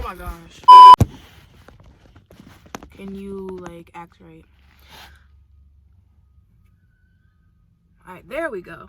my gosh. Can you like act right? Alright, there we go.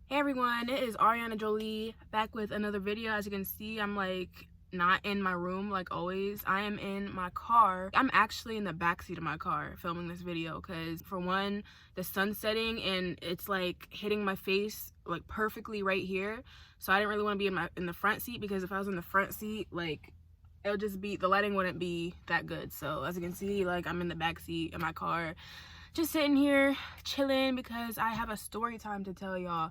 Hey everyone, it is Beautybyjoliee back with another video. As you can see, I'm like not in my room like always. I am in my car. I'm actually in the backseat of my car filming this video because for one, the sun's setting and it's like hitting my face like perfectly right here. So I didn't really want to be in the front seat because if I was in the front seat, like it'll just be, the lighting wouldn't be that good. So as you can see, like I'm in the back seat of my car just sitting here chilling because I have a story time to tell y'all.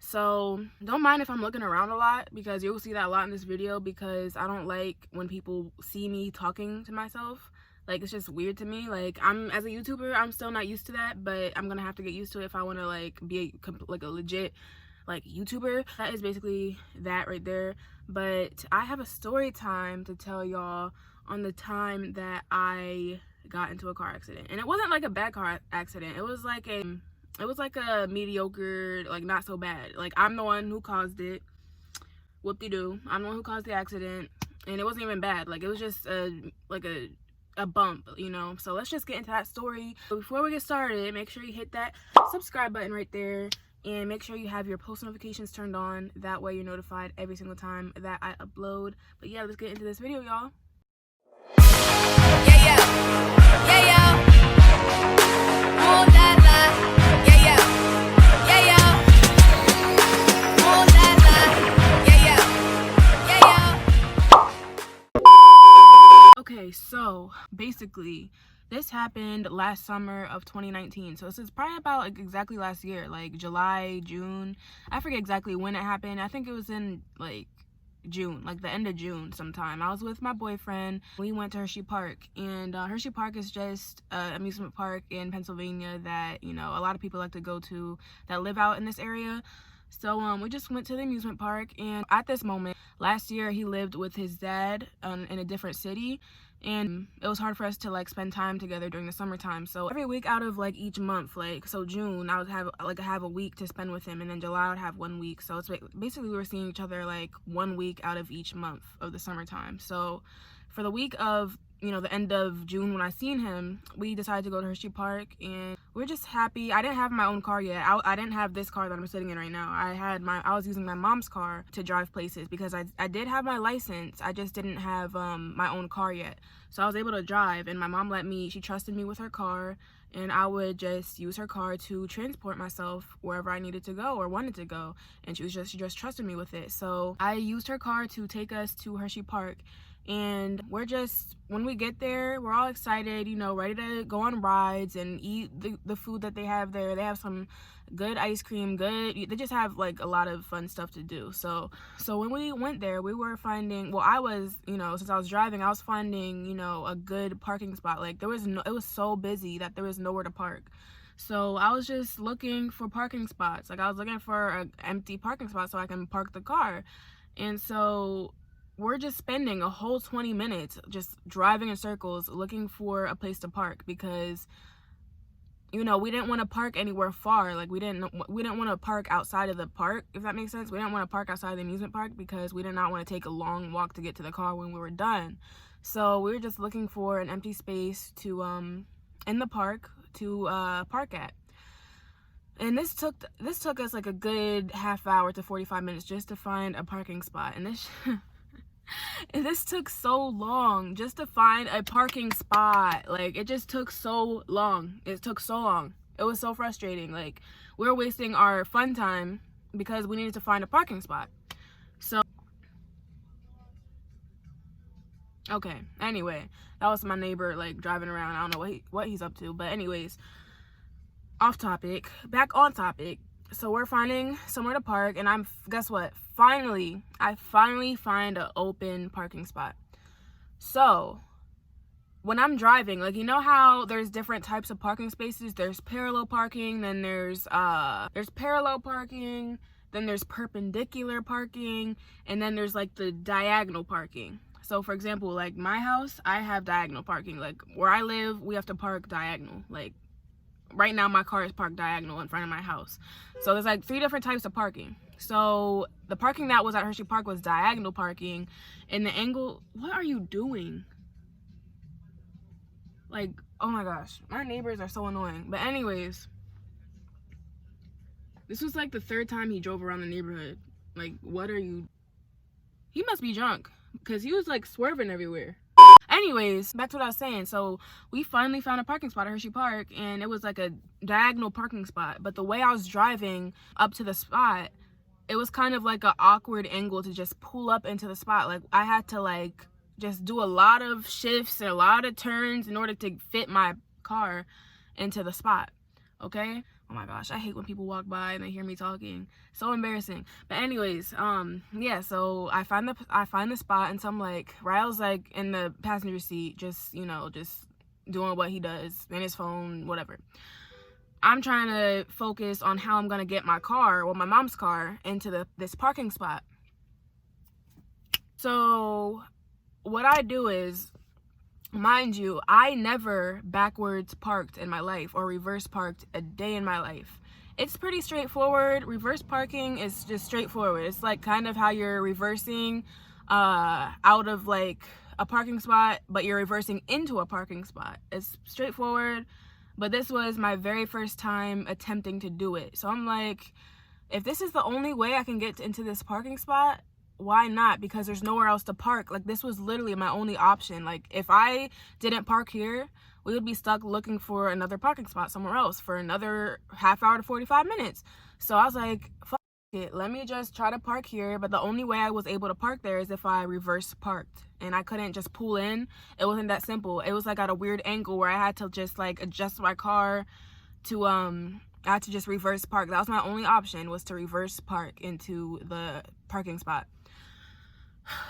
So don't mind if I'm looking around a lot because you'll see that a lot in this video because I don't like when people see me talking to myself. Like it's just weird to me. Like as a YouTuber, I'm still not used to that, but I'm gonna have to get used to it if I want to like be like a legit like YouTuber. That is basically that right there. But I have a story time to tell y'all on the time that I got into a car accident. And it wasn't like a bad car accident. It was like a mediocre, like not so bad. Like I'm the one who caused it. Whoop-de-doo. I'm the one who caused the accident. And it wasn't even bad. Like it was just a bump, you know. So let's just get into that story. But before we get started, make sure you hit that subscribe button right there. And make sure you have your post notifications turned on. That way you're notified every single time that I upload. But yeah, let's get into this video, y'all. Yeah, yeah, oh la la, yeah, yeah, oh la la, yeah, yeah. Okay, so basically this happened last summer of 2019. So this is probably about like exactly last year, like July, June. I forget exactly when it happened. I think it was in like June, like the end of June sometime. I was with my boyfriend. We went to Hershey Park, and Hershey Park is just an amusement park in Pennsylvania that, you know, a lot of people like to go to that live out in this area. So we just went to the amusement park, and at this moment last year he lived with his dad in a different city, and it was hard for us to like spend time together during the summertime. So every week out of like each month, like so June I would have a week to spend with him, and then July I would have 1 week. So it's basically we were seeing each other like 1 week out of each month of the summertime. So for the week of, you know, the end of June when I seen him, we decided to go to Hershey Park, and we're just happy. I didn't have my own car yet. I didn't have this car that I'm sitting in right now. I was using my mom's car to drive places because I did have my license. I just didn't have my own car yet. So I was able to drive, and my mom she trusted me with her car, and I would just use her car to transport myself wherever I needed to go or wanted to go, and she just trusted me with it. So I used her car to take us to Hershey Park. And when we get there, we're all excited, you know, ready to go on rides and eat the food that they have there. They have some good ice cream, they just have like a lot of fun stuff to do. So when we went there, we were finding, well, I was, you know, since I was driving, I was finding, you know, a good parking spot. Like it was so busy that there was nowhere to park. So I was just looking for parking spots. Like I was looking for an empty parking spot so I can park the car. And so we're just spending a whole 20 minutes just driving in circles looking for a place to park because, you know, we didn't want to park anywhere far. Like we didn't want to park outside of the park, if that makes sense. We didn't want to park outside the amusement park because we did not want to take a long walk to get to the car when we were done. So we were just looking for an empty space to in the park to park at. And this took us like a good half hour to 45 minutes just to find a parking spot. And this took so long just to find a parking spot. Like it just took so long. It was so frustrating. Like we were wasting our fun time because we needed to find a parking spot. So okay, anyway, that was my neighbor like driving around. I don't know what he's up to, but anyways, off topic, back on topic. So we're finding somewhere to park, and guess what? I finally find an open parking spot. So when I'm driving, like, you know how there's different types of parking spaces? There's parallel parking, then there's parallel parking, then there's perpendicular parking, and then there's like the diagonal parking. So for example, like my house, I have diagonal parking. Like where I live, we have to park diagonal. Like right now my car is parked diagonal in front of my house. So there's like 3 different types of parking. So the parking that was at Hershey Park was diagonal parking, and the angle, what are you doing? Like, oh my gosh, my neighbors are so annoying. But anyways, this was like the third time he drove around the neighborhood. Like, what are you? He must be drunk, because he was like swerving everywhere. Anyways, back to what I was saying. So we finally found a parking spot at Hershey Park, and it was like a diagonal parking spot. But the way I was driving up to the spot, it was kind of like an awkward angle to just pull up into the spot. Like, I had to like just do a lot of shifts and a lot of turns in order to fit my car into the spot. Okay? Oh my gosh, I hate when people walk by and they hear me talking. So embarrassing. But anyways, yeah, so I find the spot, and so I'm like, Ryle's like in the passenger seat, just, you know, just doing what he does in his phone, whatever. I'm trying to focus on how I'm gonna get my car, well, my mom's car, into this parking spot. So what I do is, mind you, I never backwards parked in my life or reverse parked a day in my life. It's pretty straightforward. Reverse parking is just straightforward. It's like kind of how you're reversing out of like a parking spot, but you're reversing into a parking spot. It's straightforward, but this was my very first time attempting to do it. So I'm like, if this is the only way I can get into this parking spot, why not? Because there's nowhere else to park. Like, this was literally my only option. Like, if I didn't park here, we would be stuck looking for another parking spot somewhere else for another half hour to 45 minutes. So I was like, fuck it, let me just try to park here. But the only way I was able to park there is if I reverse parked, and I couldn't just pull in. It wasn't that simple. It was like at a weird angle where I had to just like adjust my car to I had to just reverse park. That was my only option, was to reverse park into the parking spot.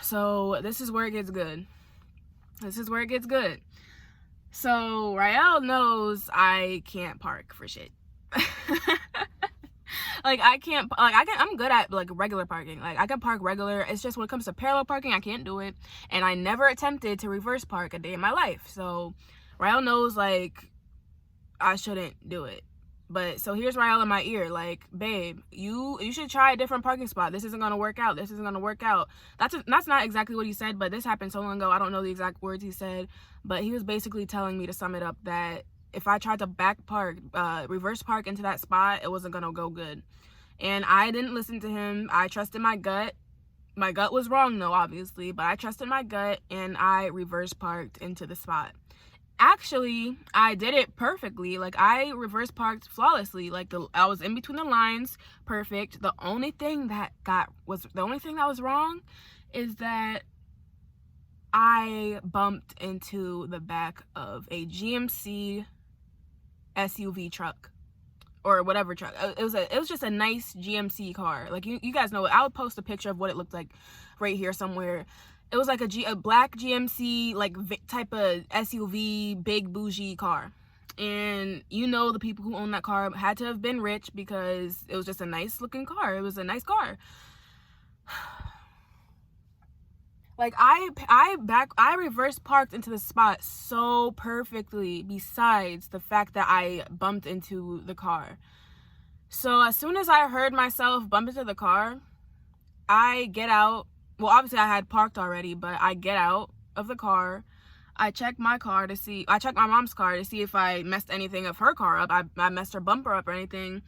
So this is where it gets good. This is where it gets good. So Rael knows I can't park for shit. Like, I can't, like, I'm good at like regular parking. Like, I can park regular. It's just when it comes to parallel parking, I can't do it. And I never attempted to reverse park a day in my life. So Rael knows like I shouldn't do it. But so here's Rael in my ear, like, babe, you should try a different parking spot. This isn't gonna work out. This isn't gonna work out. That's not exactly what he said, but this happened so long ago. I don't know the exact words he said, but he was basically telling me, to sum it up, that if I tried to back park, reverse park into that spot, it wasn't gonna go good. And I didn't listen to him. I trusted my gut. My gut was wrong though, obviously, but I trusted my gut, and I reverse parked into the spot. Actually, I did it perfectly. Like, I reverse parked flawlessly. Like, I was in between the lines, perfect. The only thing that was wrong is that I bumped into the back of a GMC SUV truck, or whatever truck. It was just a nice GMC car. Like, you guys know it. I'll post a picture of what it looked like right here somewhere. It was like a black GMC, like, type of SUV, big bougie car. And you know, the people who owned that car had to have been rich, because it was just a nice looking car. It was a nice car. Like, I reverse parked into the spot so perfectly, besides the fact that I bumped into the car. So as soon as I heard myself bump into the car, I get out. Well, obviously I had parked already, but I get out of the car. I check my mom's car to see if I messed anything of her car up. I messed her bumper up or anything.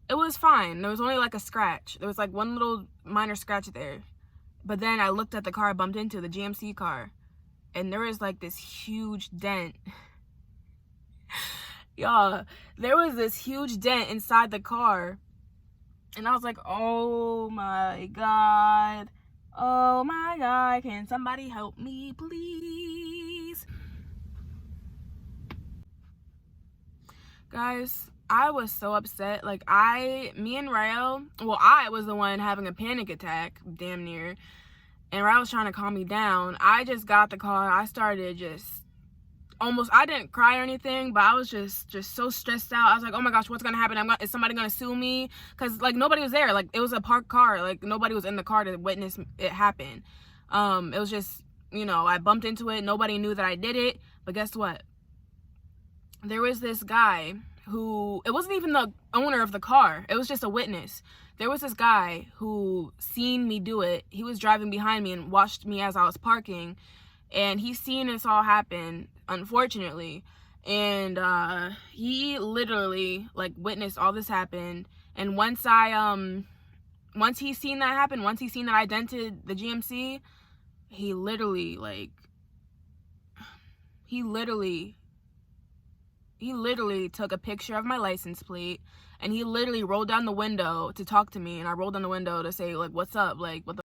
It was fine. There was only like a scratch. There was like one little minor scratch there. But then I looked at the car I bumped into, the GMC car, and there was like this huge dent. Y'all, there was this huge dent inside the car. And I was like, oh my God. Oh my God, can somebody help me, please? Guys, I was so upset. Like, me and Rael, well, I was the one having a panic attack, damn near. And Rael was trying to calm me down. I just got the car. I started just I didn't cry or anything, but I was just so stressed out. I was like, oh my gosh, what's gonna happen? Is somebody gonna sue me? Because like nobody was there. Like, it was a parked car. Like, nobody was in the car to witness it happen. It was just, you know, I bumped into it. Nobody knew that I did it. But guess what? there was this guy who, it wasn't even the owner of the car, it was just a witness. There was this guy who seen me do it. He was driving behind me and watched me as I was parking, and he seen this all happen, unfortunately. And he literally like witnessed all this happen. And once he seen that happen, once he seen that I dented the GMC, he literally took a picture of my license plate, and he literally rolled down the window to talk to me, and I rolled down the window to say, like, what's up, like, what the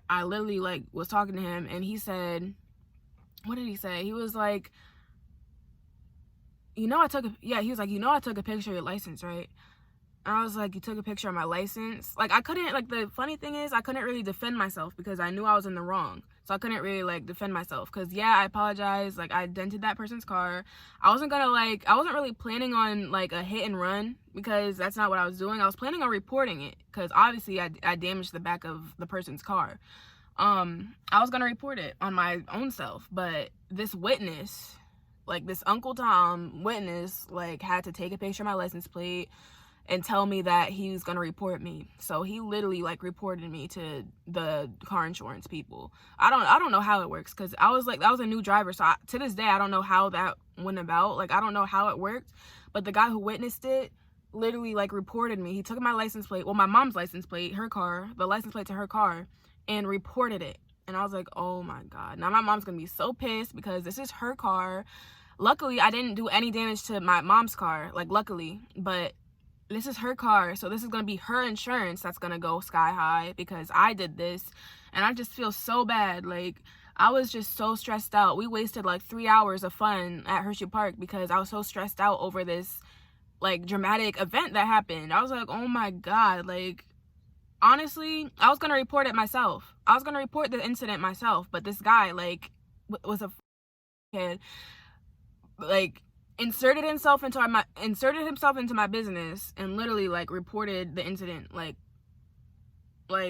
I literally like was talking to him, and he said, what did he say? He was like, he was like, I took a picture of your license, right? And I was like, you took a picture of my license? Like, I couldn't, like, the funny thing is, I couldn't really defend myself because I knew I was in the wrong. So I couldn't really, like, defend myself. Because, yeah, I apologize. Like, I dented that person's car. I wasn't really planning on, like, a hit and run because that's not what I was doing. I was planning on reporting it because, obviously, I damaged the back of the person's car. I was going to report it on my own self. But this witness, like, this Uncle Tom witness, like, had to take a picture of my license plate and tell me that he was gonna report me. So he literally like reported me to the car insurance people. I don't know how it works, because I was a new driver, so to this day I don't know how that went about. Like, I don't know how it worked, but the guy who witnessed it literally like reported me. He took my license plate, well, my mom's license plate, her car, the license plate to her car, and reported it. And I was like, oh my god, now my mom's gonna be so pissed because this is her car. Luckily I didn't do any damage to my mom's car, like, luckily, but this is her car, so this is gonna be her insurance that's gonna go sky high because I did this. And I just feel so bad. Like, I was just so stressed out. We wasted like 3 hours of fun at Hershey Park because I was so stressed out over this like dramatic event that happened. I was like, oh my god, like, honestly, I was gonna report it myself. I was gonna report the incident myself, but this guy like was a kid, like, inserted himself into my business and literally like reported the incident. Like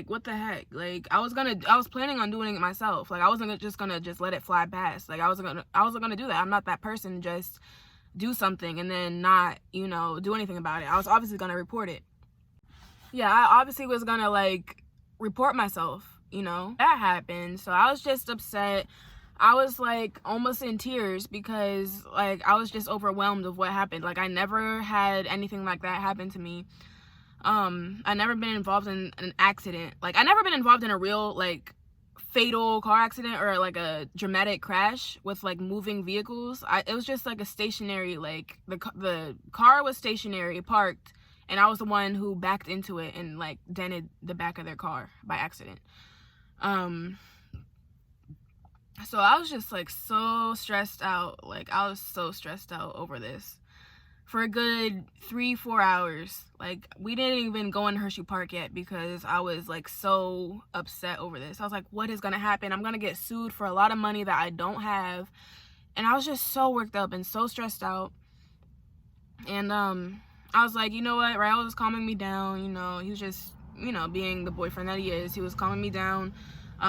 what the heck? Like, I was planning on doing it myself. Like, I wasn't just gonna let it fly past. Like, I wasn't gonna do that. I'm not that person to just do something and then not, do anything about it. I was obviously gonna report it. Yeah, I obviously was gonna like report myself, that happened. So I was just upset. I was like almost in tears because like I was just overwhelmed of what happened. Like, I never had anything like that happen to me. I never been involved in an accident. Like, I never been involved in a real like fatal car accident or like a dramatic crash with like moving vehicles. It was just like a stationary, like the car was stationary, parked, and I was the one who backed into it and like dented the back of their car by accident. So I was just like so stressed out. Like, I was so stressed out over this for a good 3-4 hours. Like, we didn't even go in Hershey Park yet because I was like so upset over this. I was like, what is gonna happen? I'm gonna get sued for a lot of money that I don't have. And I was just so worked up and so stressed out. And I was like, you know what, Rael was calming me down. He was just, being the boyfriend that he is. He was calming me down,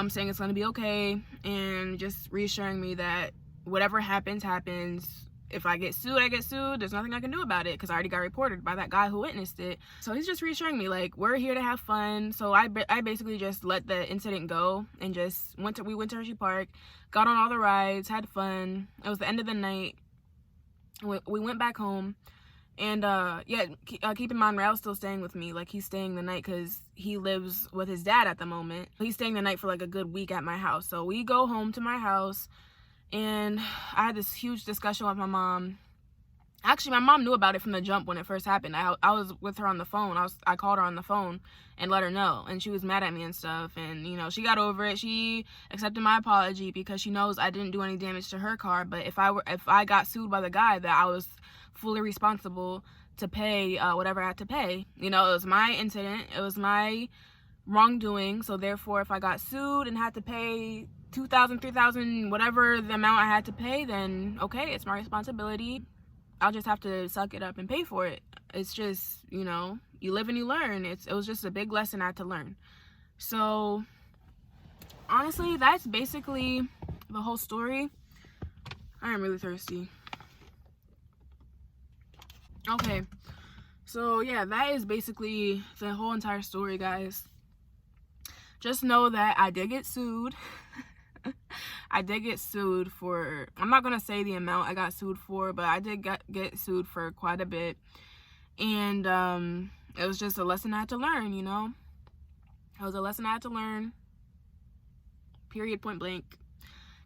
saying it's gonna be okay, and just reassuring me that whatever happens. If I get sued, I get sued. There's nothing I can do about it because I already got reported by that guy who witnessed it. So he's just reassuring me, like, we're here to have fun. So I basically just let the incident go and just we went to Hershey Park, got on all the rides, had fun. It was the end of the night. We went back home. And keep in mind, Rael's still staying with me. Like, he's staying the night because he lives with his dad at the moment. He's staying the night for like a good week at my house. So we go home to my house, and I had this huge discussion with my mom. Actually, my mom knew about it from the jump when it first happened. I was with her on the phone. I called her on the phone and let her know, and she was mad at me and stuff. And she got over it. She accepted my apology because she knows I didn't do any damage to her car. But if I got sued by the guy, that I was fully responsible to pay whatever I had to pay. It was my incident. It was my wrongdoing. So therefore, if I got sued and had to pay $2,000, $3,000, whatever the amount I had to pay, then okay, it's my responsibility. I'll just have to suck it up and pay for it. It's just, you live and you learn. It was just a big lesson I had to learn. So honestly, that's basically the whole story. I am really thirsty. Okay, so yeah, that is basically the whole entire story, guys. Just know that I did get sued. I did get sued for, I'm not gonna say the amount I got sued for, but I did get sued for quite a bit. And it was just a lesson I had to learn, you know. It was a lesson I had to learn, period, point blank.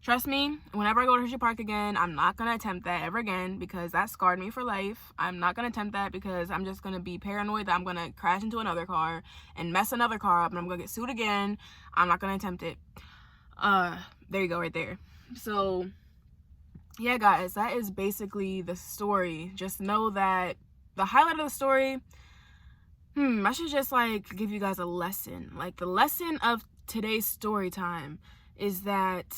Trust me, whenever I go to Hershey Park again, I'm not going to attempt that ever again, because that scarred me for life. I'm not going to attempt that because I'm just going to be paranoid that I'm going to crash into another car and mess another car up and I'm going to get sued again. I'm not going to attempt it. There you go, right there. So yeah, guys, that is basically the story. Just know that the highlight of the story, I should just like give you guys a lesson. Like, the lesson of today's story time is that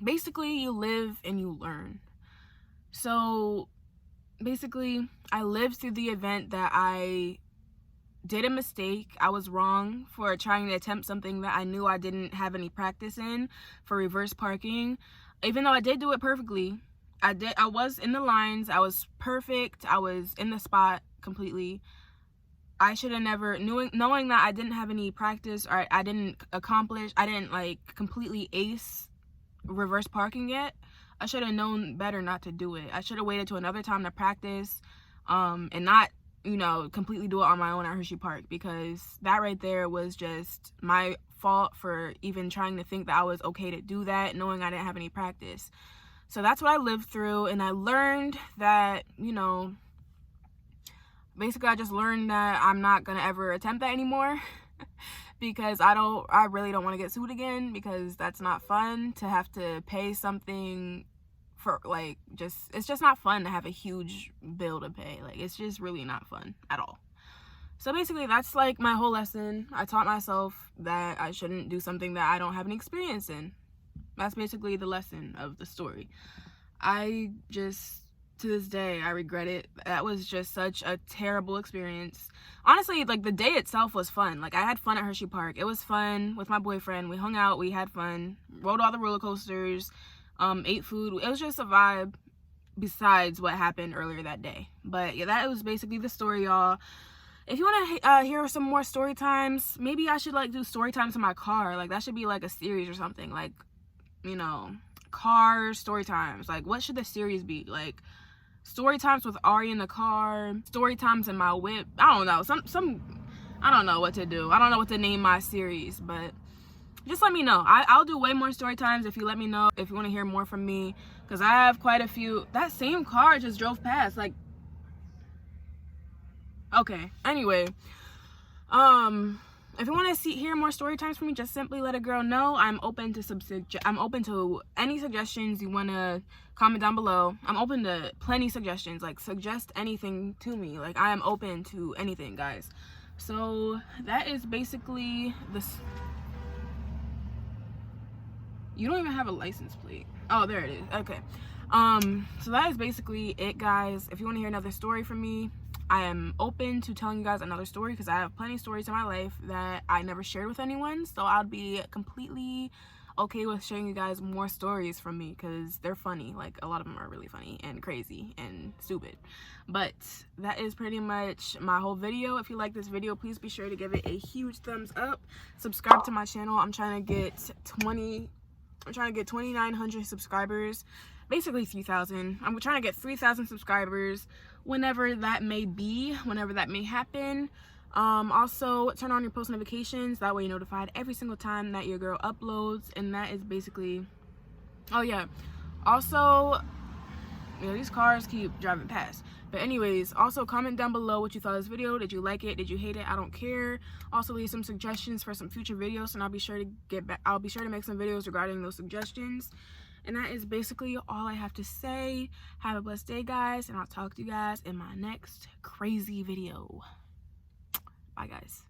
basically you live and you learn. So basically, I lived through the event that I did a mistake. I was wrong for trying to attempt something that I knew I didn't have any practice in, for reverse parking. Even though I did do it perfectly, I was in the lines, I was perfect, I was in the spot completely. I should have never, knowing that I didn't have any practice, or I didn't like completely ace reverse parking yet, I should have known better not to do it. I should have waited to another time to practice, and not, you know, completely do it on my own at Hershey Park, because that right there was just my fault for even trying to think that I was okay to do that, knowing I didn't have any practice. So that's what I lived through, and I learned that, you know, basically I just learned that I'm not gonna ever attempt that anymore. Because I really don't want to get sued again, because that's not fun to have to pay something for, like, it's just not fun to have a huge bill to pay. Like, it's just really not fun at all. So basically, that's like my whole lesson. I taught myself that I shouldn't do something that I don't have any experience in. That's basically the lesson of the story. I just, to this day, I regret it. That was just such a terrible experience. Honestly, like, the day itself was fun. Like, I had fun at Hershey Park. It was fun with my boyfriend. We hung out, we had fun, rode all the roller coasters, ate food. It was just a vibe besides what happened earlier that day. But yeah, that was basically the story, y'all. If you want to hear some more story times, maybe I should like do story times in my car. Like, that should be like a series or something. Like, you know, car story times. Like, what should the series be? Like, story times with Ari in the car, story times in my whip. I don't know, I don't know what to do. I don't know what to name my series, but just let me know. I'll do way more story times if you let me know, if you want to hear more from me, because I have quite a few. That same car just drove past, like, okay, anyway, if you want to hear more story times from me, just simply let a girl know. I'm open to any suggestions you want to comment down below. I'm open to plenty suggestions. Like, suggest anything to me. Like, I am open to anything, guys. So that is basically this. You don't even have a license plate. Oh, there it is. Okay. So that is basically it, guys. If you want to hear another story from me, I am open to telling you guys another story, because I have plenty of stories in my life that I never shared with anyone. So I'll be completely okay with sharing you guys more stories from me, because they're funny. Like, a lot of them are really funny and crazy and stupid. But that is pretty much my whole video. If you like this video, please be sure to give it a huge thumbs up. Subscribe to my channel. I'm trying to get 2,900 subscribers. Basically 3,000. I'm trying to get 3,000 subscribers whenever that may be, whenever that may happen. Also, turn on your post notifications. That way you're notified every single time that your girl uploads. And that is basically, oh yeah, also, you know, these cars keep driving past. But anyways, also comment down below what you thought of this video. Did you like it? Did you hate it? I don't care. Also, leave some suggestions for some future videos, and I'll be sure to make some videos regarding those suggestions. And that is basically all I have to say. Have a blessed day, guys, and I'll talk to you guys in my next crazy video. Bye, guys.